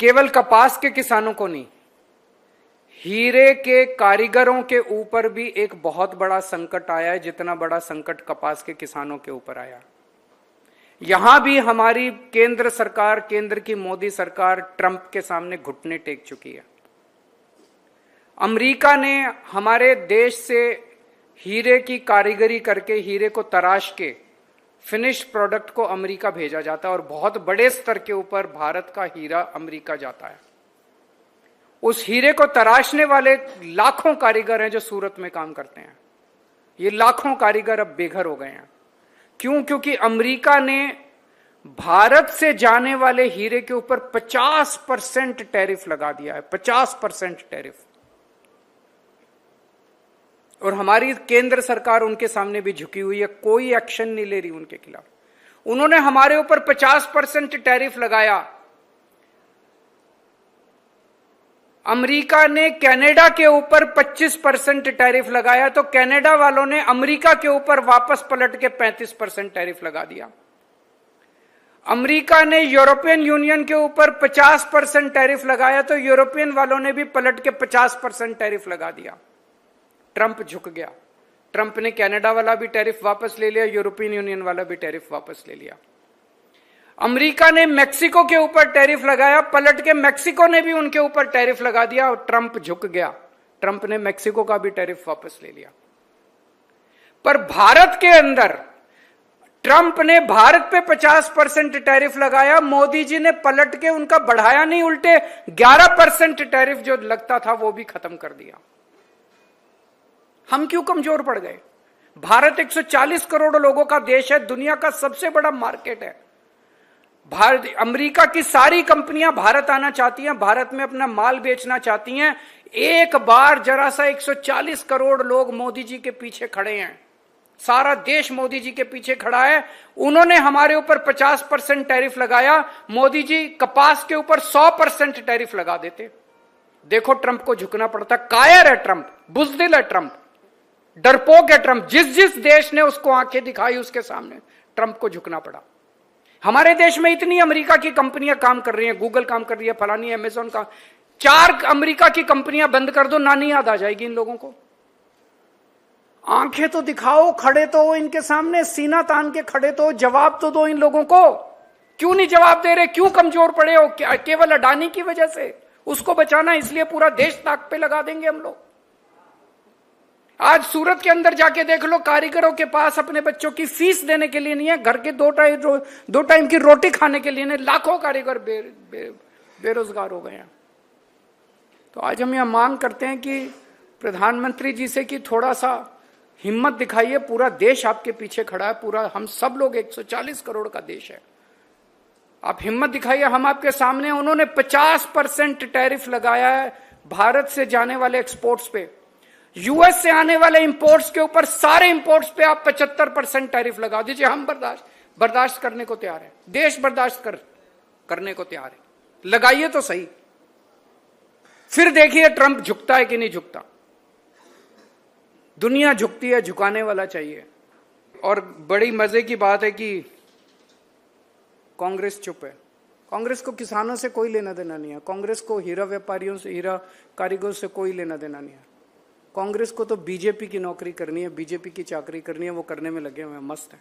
केवल कपास के किसानों को नहीं, हीरे के कारीगरों के ऊपर भी एक बहुत बड़ा संकट आया है, जितना बड़ा संकट कपास के किसानों के ऊपर आया। यहां भी हमारी केंद्र सरकार, केंद्र की मोदी सरकार ट्रंप के सामने घुटने टेक चुकी है। अमेरिका ने हमारे देश से हीरे की कारीगरी करके, हीरे को तराश के फिनिश्ड प्रोडक्ट को अमेरिका भेजा जाता है और बहुत बड़े स्तर के ऊपर भारत का हीरा अमेरिका जाता है। उस हीरे को तराशने वाले लाखों कारीगर हैं जो सूरत में काम करते हैं। ये लाखों कारीगर अब बेघर हो गए हैं। क्यों? क्योंकि अमेरिका ने भारत से जाने वाले हीरे के ऊपर 50% टैरिफ लगा दिया है, 50% टैरिफ। और हमारी केंद्र सरकार उनके सामने भी झुकी हुई है, कोई एक्शन नहीं ले रही उनके खिलाफ। उन्होंने हमारे ऊपर 50% टैरिफ लगाया। अमेरिका ने कनाडा के ऊपर 25% टैरिफ लगाया, तो कनाडा वालों ने अमेरिका के ऊपर वापस पलट के 35% टैरिफ लगा दिया। अमेरिका ने यूरोपियन यूनियन के ऊपर 50% टैरिफ लगाया, तो यूरोपियन वालों ने भी पलट के 50% टैरिफ लगा दिया। ट्रंप झुक गया। ट्रंप ने कनाडा वाला भी टैरिफ वापस ले लिया, यूरोपियन यूनियन वाला भी टैरिफ वापस ले लिया। अमेरिका ने मेक्सिको के ऊपर टैरिफ लगाया, पलट के मेक्सिको ने भी उनके ऊपर टैरिफ लगा दिया और ट्रंप झुक गया। ट्रंप ने मेक्सिको का भी टैरिफ वापस ले लिया। पर भारत के अंदर ट्रंप ने भारत पे 50% टैरिफ लगाया, मोदी जी ने पलट के उनका बढ़ाया नहीं, उल्टे 11% टैरिफ जो लगता था वो भी खत्म कर दिया। हम क्यों कमजोर पड़ गए? भारत 140 करोड़ लोगों का देश है, दुनिया का सबसे बड़ा मार्केट है। भारत, अमेरिका की सारी कंपनियां भारत आना चाहती हैं, भारत में अपना माल बेचना चाहती हैं। एक बार जरा सा 140 करोड़ लोग मोदी जी के पीछे खड़े हैं, सारा देश मोदी जी के पीछे खड़ा है। उन्होंने हमारे ऊपर 50% टैरिफ लगाया, मोदी जी कपास के ऊपर 100% टैरिफ लगा देते। देखो ट्रंप को झुकना पड़ता। कायर है ट्रंप, बुज़दिल है ट्रंप, डरपोक है ट्रंप। जिस जिस देश ने उसको आंखें दिखाई उसके सामने ट्रंप को झुकना पड़ा। हमारे देश में इतनी अमेरिका की कंपनियां काम कर रही हैं, गूगल काम कर रही है, फलानी अमेज़न का, 4 अमेरिका की कंपनियां बंद कर दो, नानी याद आ जाएगी इन लोगों को। आंखें तो दिखाओ, खड़े तो हो इनके सामने, सीना तान के खड़े तो हो, जवाब तो दो इन लोगों को। क्यों नहीं जवाब दे रहे? क्यों कमजोर पड़े हो? केवल अडानी की वजह से? उसको बचाना इसलिए पूरा देश ताक पे लगा देंगे हम लोग। आज सूरत के अंदर जाके देख लो, कारीगरों के पास अपने बच्चों की फीस देने के लिए नहीं है, घर के दो टाइम की रोटी खाने के लिए नहीं। लाखों कारीगर बेरोजगार हो गए हैं। तो आज हम यह मांग करते हैं कि प्रधानमंत्री जी से कि थोड़ा सा हिम्मत दिखाइए। पूरा देश आपके पीछे खड़ा है, पूरा हम सब लोग 140 करोड़ का देश है। आप हिम्मत दिखाइए, हम आपके सामने। उन्होंने 50% टैरिफ लगाया है भारत से जाने वाले एक्सपोर्ट्स पे। यूएस से आने वाले इंपोर्ट्स के ऊपर, सारे इंपोर्ट्स पे आप 75% टैरिफ लगा दीजिए। हम बर्दाश्त करने को तैयार है, देश बर्दाश्त करने को तैयार है। लगाइए तो सही, फिर देखिए ट्रंप झुकता है कि नहीं झुकता। दुनिया झुकती है, झुकाने वाला चाहिए। और बड़ी मजे की बात है कि कांग्रेस चुप है। कांग्रेस को किसानों से कोई लेना देना नहीं है, कांग्रेस को हीरा व्यापारियों से, हीरा कारीगरों से कोई लेना देना नहीं है। कांग्रेस को तो बीजेपी की नौकरी करनी है, बीजेपी की चाकरी करनी है, वो करने में लगे हुए हैं, मस्त है।